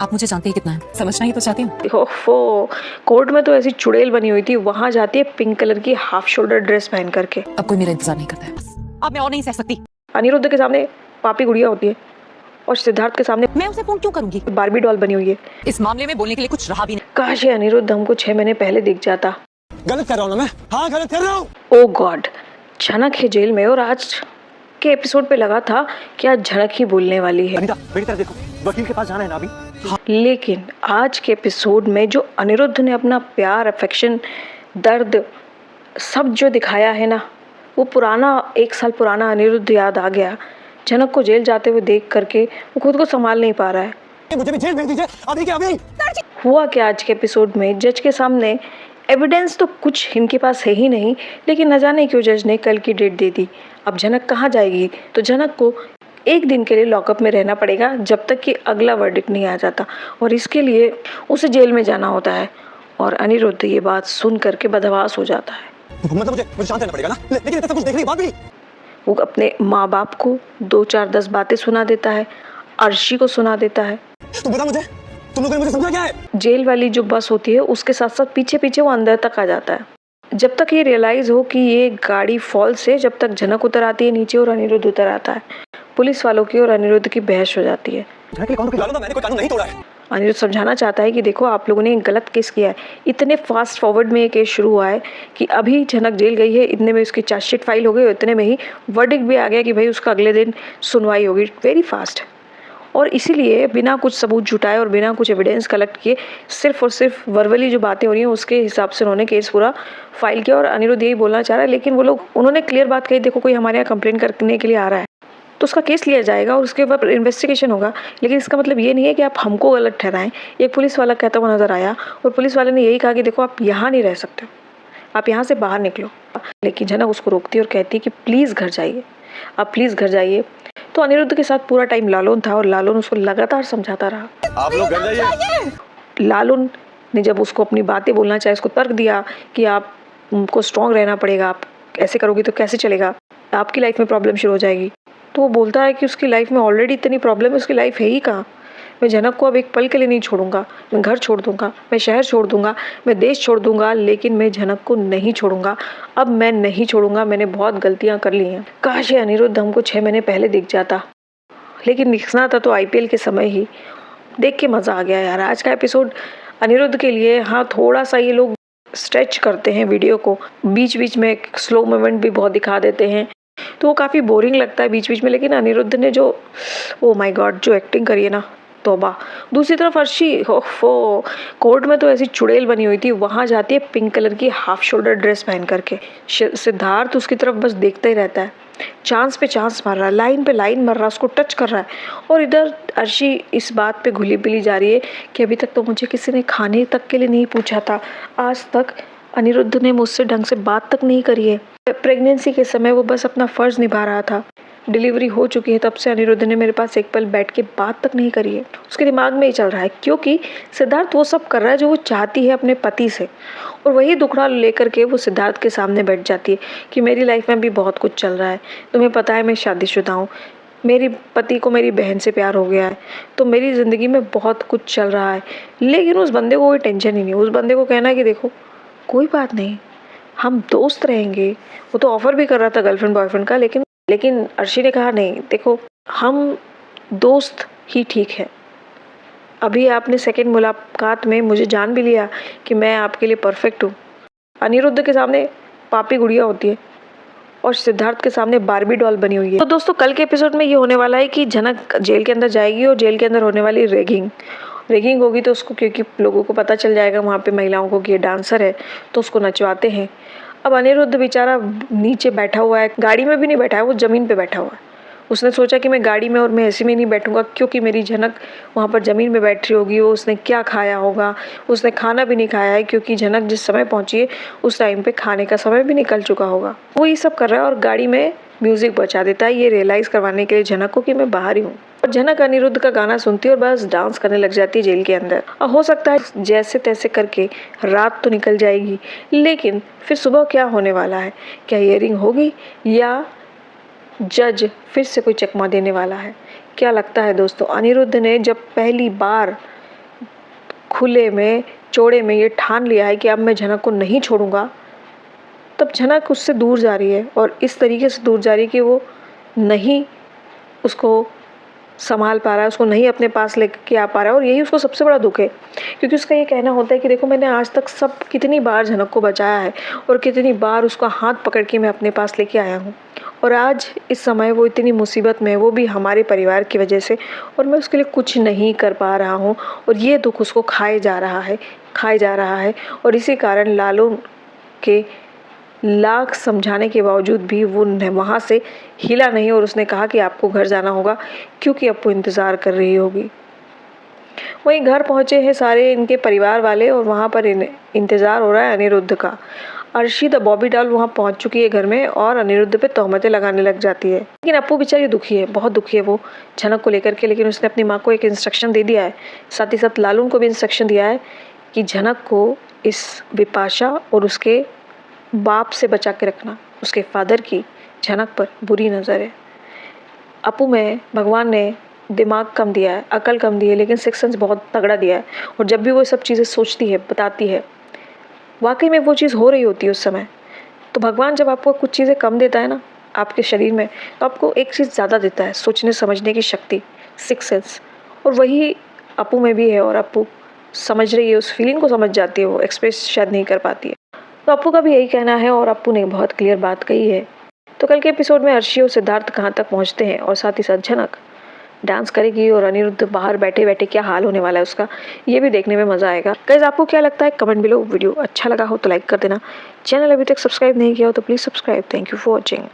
आप मुझे जानते ही कितना है, समझना ही तो चाहती हूँ। ओफो, कोर्ट में तो ऐसी चुड़ैल बनी हुई थी, वहां जाती है पिंक कलर की हाफ शोल्डर ड्रेस पहन करके। अब कोई मेरा इंतजार नहीं करता है, अब मैं और नहीं सह सकती। अनिरुद्ध के सामने पापी गुड़िया होती है और सिद्धार्थ के सामने मैं उसे फोन क्यों करूंगी? बार्बी डॉल बनी हुई है। इस मामले में बोलने के लिए कुछ रहा भी नहीं। काश ये अनिरुद्ध हमको 6 महीने पहले दिख जाता। गलत कर रहा हूँ ना मैं? हाँ गलत कर रहा हूँ। ओ गॉड, झनक है जेल में और आज के एपिसोड पे लगा था कि आज झनक ही बोलने वाली है। अनीता मेरी तरफ देखो, वकील के पास जाना है ना अभी। लेकिन आज के एपिसोड में जो अनिरुद्ध ने अपना प्यार, अफेक्शन, दर्द सब जो दिखाया है ना, वो पुराना 1 साल पुराना अनिरुद्ध याद आ गया। झनक को जेल जाते हुए देख करके वो खुद को संभाल नहीं पा रहा है। मुझे भी जेल भेज दीजिए अभी के अभी। हुआ क्या आज के एपिसोड में, जज के सामने एविडेंस तो कुछ इनके पास है ही नहीं, लेकिन न जाने क्यों जज ने कल की डेट दे दी। अब झनक कहाँ जाएगी? तो झनक को 1 दिन के लिए लॉकअप में रहना पड़ेगा जब तक कि अगला वर्डिक्ट नहीं आ जाता, और इसके लिए उसे जेल में जाना होता है। और अनिरुद्ध ये बात सुन करके बदहवास हो जाता है। मतलब मुझे शांत रहना पड़ेगा ना, लेकिन इतना सब कुछ देखने के बाद भी वो अपने माँ बाप को 2 4 10 बातें सुना देता है, अर्शी को सुना देता है। तुम बता मुझे, तुम लोगों ने मुझे समझा क्या है? जेल वाली जो बस होती है उसके साथ साथ पीछे पीछे वो अंदर तक आ जाता है। जब तक ये रियलाइज हो कि ये गाड़ी फॉल्स है, जब तक झनक उतर आती है नीचे और अनिरुद्ध उतर आता है। पुलिस वालों की और अनिरुद्ध की बहस हो जाती है। मैंने कोई कानून नहीं तोड़ा है। अनिरुद्ध समझाना चाहता है कि देखो आप लोगों ने एक गलत केस किया है। इतने फास्ट फॉरवर्ड में ये केस शुरू हुआ है कि अभी झनक जेल गई है, इतने में उसकी चार्जशीट फाइल हो गई और इतने में ही वर्डिक्ट भी आ गया कि भाई उसका अगले दिन सुनवाई होगी। Very fast. और इसीलिए बिना कुछ सबूत जुटाए और बिना कुछ एविडेंस कलेक्ट किए सिर्फ और सिर्फ वर्बली जो बातें हो रही हैं उसके हिसाब से उन्होंने केस पूरा फाइल किया। और अनिरुद्ध यही बोलना चाह रहा है, लेकिन वो लोग उन्होंने क्लियर बात कही, देखो कोई हमारे यहाँ कंप्लेन करने के लिए आ रहा है तो उसका केस लिया जाएगा और उसके बाद इन्वेस्टिगेशन होगा। लेकिन इसका मतलब ये नहीं है कि आप हमको गलत ठहराएं। एक पुलिस वाला कहता हुआ नजर आया और पुलिस वाले ने यही कहा कि देखो आप यहाँ नहीं रह सकते, आप यहाँ से बाहर निकलो। लेकिन झनक उसको रोकती है और कहती है कि प्लीज़ घर जाइए, आप प्लीज़ घर जाइए। तो अनिरुद्ध के साथ पूरा टाइम लालून था और लालून उसको लगातार समझाता रहा। आप लोग घर जाइए। लालून ने जब उसको अपनी बातें बोलना चाहे, उसको तर्क दिया कि आपको स्ट्रांग रहना पड़ेगा, आप ऐसे करोगी तो कैसे चलेगा, आपकी लाइफ में प्रॉब्लम शुरू हो जाएगी। तो वो बोलता है कि उसकी लाइफ में ऑलरेडी इतनी प्रॉब्लम है, उसकी लाइफ है ही कहाँ। मैं झनक को अब एक पल के लिए नहीं छोड़ूंगा, मैं घर छोड़ दूंगा, मैं शहर छोड़ दूंगा, मैं देश छोड़ दूंगा, लेकिन मैं झनक को नहीं छोड़ूंगा। अब मैं नहीं छोड़ूंगा, मैंने बहुत गलतियां कर ली हैं। काश ये अनिरुद्ध हमको 6 महीने पहले दिख जाता, लेकिन दिखना था तो आईपीएल के समय ही। देख के मज़ा आ गया यार आज का एपिसोड अनिरुद्ध के लिए। हाँ, थोड़ा सा ये लोग स्ट्रेच करते हैं वीडियो को, बीच बीच में स्लो मूवमेंट भी बहुत दिखा देते हैं, तो वो काफ़ी बोरिंग लगता है बीच बीच में। लेकिन अनिरुद्ध ने जो ओ माय गॉड जो एक्टिंग करी है ना, तौबा। दूसरी तरफ अर्शी, ओफो, कोर्ट में तो ऐसी चुड़ैल बनी हुई थी, वहाँ जाती है पिंक कलर की हाफ शोल्डर ड्रेस पहन करके। सिद्धार्थ उसकी तरफ बस देखता ही रहता है, चांस पे चांस मार रहा है, लाइन पे लाइन मार रहा है, उसको टच कर रहा है। और इधर अर्शी इस बात पे घुली पिली जा रही है कि अभी तक तो मुझे किसी ने खाने तक के लिए नहीं पूछा था, आज तक अनिरुद्ध ने मुझसे ढंग से बात तक नहीं करी है। प्रेगनेंसी के समय वो बस अपना फर्ज निभा रहा था, डिलीवरी हो चुकी है तब से अनिरुद्ध ने मेरे पास एक पल बैठ के बात तक नहीं करी है। उसके दिमाग में ही चल रहा है, क्योंकि सिद्धार्थ वो सब कर रहा है जो वो चाहती है अपने पति से, और वही दुखड़ा लेकर के वो सिद्धार्थ के सामने बैठ जाती है कि मेरी लाइफ में भी बहुत कुछ चल रहा है, तुम्हें पता है मैं शादीशुदा हूँ, मेरी पति को मेरी बहन से प्यार हो गया है, तो मेरी ज़िंदगी में बहुत कुछ चल रहा है। लेकिन उस बंदे को कोई टेंशन ही नहीं, उस बंदे को कहना है कि देखो कोई बात नहीं, हम दोस्त रहेंगे। वो तो ऑफर भी कर रहा था गर्लफ्रेंड बॉयफ्रेंड का, लेकिन अर्शी ने कहा नहीं, देखो हम दोस्त ही ठीक है। अभी आपने सेकंड मुलाकात में मुझे जान भी लिया कि मैं आपके लिए परफेक्ट हूँ। अनिरुद्ध के सामने पापी गुड़िया होती है और सिद्धार्थ के सामने बार्बी डॉल बनी हुई है। तो दोस्तों कल के एपिसोड में ये होने वाला है कि झनक जेल के अंदर जाएगी और जेल के अंदर होने वाली रेगिंग होगी, तो उसको, क्योंकि लोगों को पता चल जाएगा वहाँ पे महिलाओं को कि ये डांसर है, तो उसको नचवाते हैं। अब अनिरुद्ध बेचारा नीचे बैठा हुआ है, गाड़ी में भी नहीं बैठा है, वो ज़मीन पे बैठा हुआ है। उसने सोचा कि मैं गाड़ी में और मैं ऐसे में नहीं बैठूंगा, क्योंकि मेरी झनक वहाँ पर ज़मीन में बैठ रही होगी, वो उसने क्या खाया होगा, उसने खाना भी नहीं खाया है, क्योंकि झनक जिस समय पहुँची है उस टाइम पे खाने का समय भी निकल चुका होगा। वो ये सब कर रहा है और गाड़ी में म्यूज़िक बजा देता है, ये रियलाइज़ करवाने के लिए झनक को कि मैं बाहर ही हूँ। और झनक अनिरुद्ध का गाना सुनती है और बस डांस करने लग जाती है जेल के अंदर। और हो सकता है जैसे तैसे करके रात तो निकल जाएगी, लेकिन फिर सुबह क्या होने वाला है, क्या हियरिंग होगी या जज फिर से कोई चकमा देने वाला है? क्या लगता है दोस्तों? अनिरुद्ध ने जब पहली बार खुले में चौड़े में ये ठान लिया है कि अब मैं झनक को नहीं छोड़ूंगा, तब झनक उससे दूर जा रही है और इस तरीके से दूर जा रही है कि वो नहीं उसको संभाल पा रहा है, उसको नहीं अपने पास लेके आ पा रहा है। और यही उसको सबसे बड़ा दुख है, क्योंकि उसका ये कहना होता है कि देखो मैंने आज तक सब कितनी बार झनक को बचाया है और कितनी बार उसका हाथ पकड़ के मैं अपने पास लेके आया हूँ, और आज इस समय वो इतनी मुसीबत में है, वो भी हमारे परिवार की वजह से, और मैं उसके लिए कुछ नहीं कर पा रहा हूँ। और ये दुख उसको खाए जा रहा है। और इसी कारण लालू के लाख समझाने के बावजूद भी वो वहाँ से हिला नहीं और उसने कहा कि आपको घर जाना होगा क्योंकि अप्पू इंतज़ार कर रही होगी। वहीं घर पहुँचे हैं सारे इनके परिवार वाले और वहाँ पर इंतज़ार हो रहा है अनिरुद्ध का। अर्शी द बॉबी डॉल वहाँ पहुँच चुकी है घर में और अनिरुद्ध पे तोहमतें लगाने लग जाती है। लेकिन अप्पू बेचारी दुखी है, बहुत दुखी है वो झनक को लेकर के। लेकिन उसने अपनी माँ को एक इंस्ट्रक्शन दे दिया है, साथ ही साथ लालू को भी इंस्ट्रक्शन दिया है कि झनक को इस बिपाशा और उसके बाप से बचा के रखना। उसके फादर की झनक पर बुरी नज़र है। अप्पू में भगवान ने दिमाग कम दिया है, अकल कम दी है, लेकिन सिक्स सेंस बहुत तगड़ा दिया है। और जब भी वो सब चीज़ें सोचती है, बताती है, वाकई में वो चीज़ हो रही होती है उस समय। तो भगवान जब आपको कुछ चीज़ें कम देता है ना आपके शरीर में, तो आपको एक चीज़ ज़्यादा देता है, सोचने समझने की शक्ति, सिक्स सेंस। और वही अप्पू में भी है और अप्पू समझ रही है, उस फीलिंग को समझ जाती है, वो एक्सप्रेस शायद नहीं कर पाती है। तो अप्पू का भी यही कहना है और अप्पू ने बहुत क्लियर बात कही है। तो कल के एपिसोड में अर्शी और सिद्धार्थ कहाँ तक पहुँचते हैं और साथ ही साथ झनक डांस करेगी और अनिरुद्ध बाहर बैठे बैठे क्या हाल होने वाला है उसका, ये भी देखने में मज़ा आएगा। गाइस आपको क्या लगता है कमेंट बिलो। वीडियो अच्छा लगा हो तो लाइक कर देना, चैनल अभी तक सब्सक्राइब नहीं किया हो तो please subscribe. Thank you for watching.